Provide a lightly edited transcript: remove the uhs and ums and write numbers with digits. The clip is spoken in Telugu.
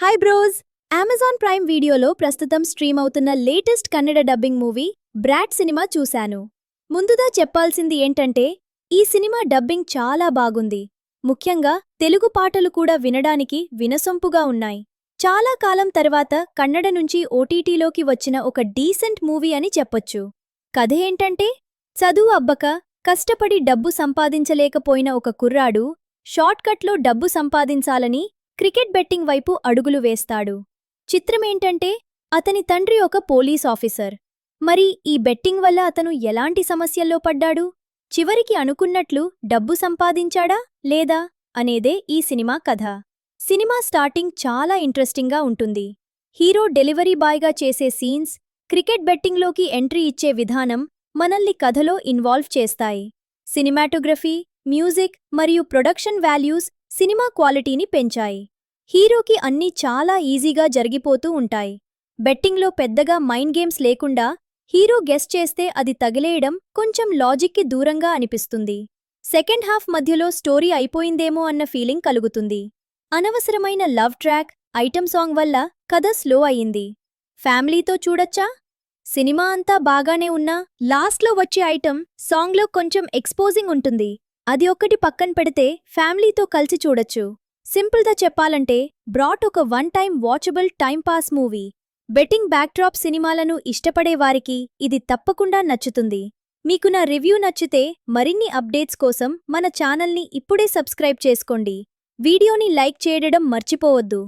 Hi bros! అమెజాన్ ప్రైమ్ వీడియోలో ప్రస్తుతం స్ట్రీమ్ అవుతున్న latest Kannada dubbing movie brought cinema చూశాను. ముందుగా చెప్పాల్సింది ఏంటంటే ఈ సినిమా డబ్బింగ్ చాలా బాగుంది. ముఖ్యంగా తెలుగు పాటలు కూడా వినడానికి వినసొంపుగా ఉన్నాయి. చాలా కాలం తర్వాత కన్నడ నుంచి ఓటీటీలోకి వచ్చిన ఒక డీసెంట్ మూవీ అని చెప్పొచ్చు. కథ ఏంటంటే చదువు అబ్బక కష్టపడి డబ్బు సంపాదించలేకపోయిన ఒక కుర్రాడు షార్ట్కట్లో డబ్బు సంపాదించాలని క్రికెట్ బెట్టింగ్ వైపు అడుగులు వేస్తాడు. చిత్రమేంటంటే అతని తండ్రి ఒక పోలీస్ ఆఫీసర్. మరి ఈ బెట్టింగ్ వల్ల అతను ఎలాంటి సమస్యల్లో పడ్డాడు, చివరికి అనుకున్నట్లు డబ్బు సంపాదించాడా లేదా అనేదే ఈ సినిమా కథ. సినిమా స్టార్టింగ్ చాలా ఇంట్రెస్టింగ్గా ఉంటుంది. హీరో డెలివరీ బాయ్గా చేసే సీన్స్, క్రికెట్ బెట్టింగ్లోకి ఎంట్రీ ఇచ్చే విధానం మనల్ని కథలో ఇన్వాల్వ్ చేస్తాయి. సినిమాటోగ్రఫీ, మ్యూజిక్ మరియు ప్రొడక్షన్ వాల్యూస్ సినిమా క్వాలిటీని పెంచాయి. హీరోకి అన్నీ చాలా ఈజీగా జరిగిపోతూ ఉంటాయి. బెట్టింగ్లో పెద్దగా మైండ్ గేమ్స్ లేకుండా హీరో గెస్ చేస్తే అది తగిలేయడం కొంచెం లాజిక్కి దూరంగా అనిపిస్తుంది. సెకండ్ హాఫ్ మధ్యలో స్టోరీ అయిపోయిందేమో అన్న ఫీలింగ్ కలుగుతుంది. అనవసరమైన లవ్ ట్రాక్, ఐటమ్ సాంగ్ వల్ల కథ స్లో అయింది. ఫ్యామిలీతో చూడొచ్చా? సినిమా అంతా బాగానే ఉన్నా లాస్ట్లో వచ్చే ఐటమ్ సాంగ్లో కొంచెం ఎక్స్పోజింగ్ ఉంటుంది. అది ఒక్కటి పక్కన పెడితే ఫ్యామిలీతో కలిసి చూడొచ్చు. సింపుల్గా చెప్పాలంటే బ్రాట్ ఒక one time watchable timepass movie. Betting backdrop సినిమాలను ఇష్టపడేవారికి ఇది తప్పకుండా నచ్చుతుంది. మీకు నా రివ్యూ నచ్చితే మరిన్ని అప్డేట్స్ కోసం మన ఛానల్ని ఇప్పుడే సబ్స్క్రైబ్ చేసుకోండి. వీడియోని లైక్ చేయడం మర్చిపోవద్దు.